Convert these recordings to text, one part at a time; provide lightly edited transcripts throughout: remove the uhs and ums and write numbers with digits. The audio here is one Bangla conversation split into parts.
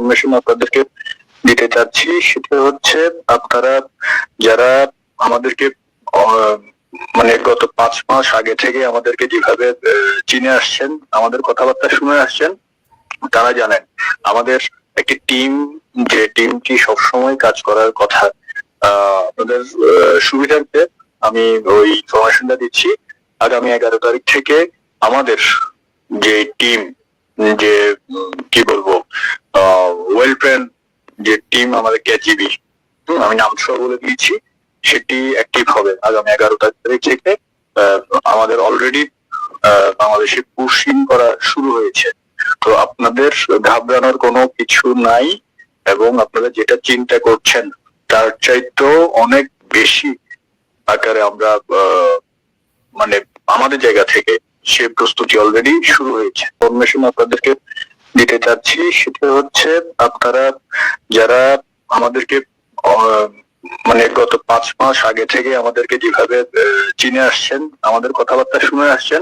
ইনফরমেশন আপনাদেরকে দিতে চাচ্ছি, সেটা হচ্ছে আপনারা যারা আমাদেরকে মানে গত 5 মাস আগে থেকে আমাদেরকে যেভাবে চিনে আসছেন, আমাদের কথাবার্তা শুনে আসছেন, তারা জানেন আমাদের একটি টিম, যে টিমটি সবসময় কাজ করার কথা। আপনাদের সুবিধার্থে আমি ওই ইনফরমেশনটা দিচ্ছি। আগামী 11 তারিখ থেকে আমাদের যে টিম, যে কি বলবো, ওয়েল ট্রেন যে টিম আমাদের কেজিবি, আমি নাম সহ বলে দিয়েছি, সেটি অ্যাক্টিভ হবে আগামী 11 তারিখ থেকে। আমাদের অলরেডি বাংলাদেশে পুশিং করা শুরু হয়েছে। তো আপনাদের ঘাবড়ানোর কোনো কিছু নাই, এবং আপনারা যেটা চিন্তা করছেন তার চাইতেও অনেক বেশি আকারে আমরা মানে আমাদের জায়গা থেকে সে প্রস্তুতি অলরেডি শুরু হয়েছে। ইনফরমেশন আপনাদেরকে দিতে চাচ্ছি, সেটা হচ্ছে আপনারা যারা আমাদেরকে মানে গত 5 মাস আগে থেকে আমাদেরকে যেভাবে চিনে আসছেন, আমাদের কথাবার্তা শুনে আসছেন,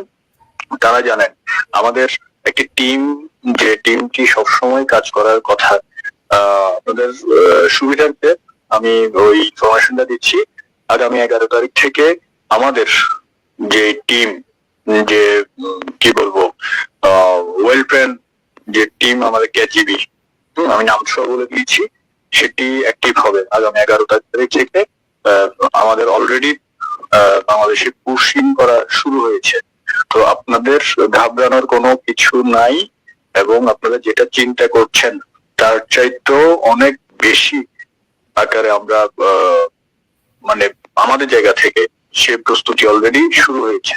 তারা জানেন আমাদের একটি টিম, যে টিমটি সবসময় কাজ করার কথা। আপনাদের সুবিধার্থে আমি ওই ইনফরমেশনটা দিচ্ছি। আগামী 11 তারিখ থেকে আমাদের যে টিম, যে কি বলবো, ওয়েল ট্রেন যে টিম আমাদের কেজিবি, আমি নাম সহ বলে দিয়েছি, সেটি অ্যাক্টিভ হবে আগামী 11 তারিখ থেকে। আমাদের অলরেডি বাংলাদেশে পুশিং করা শুরু হয়েছে। তো আপনাদের ঘাবড়ানোর কোনো কিছু নাই, এবং আপনারা যেটা চিন্তা করছেন তার চাইতেও অনেক বেশি আকারে আমরা মানে আমাদের জায়গা থেকে সে প্রস্তুতি অলরেডি শুরু হয়েছে।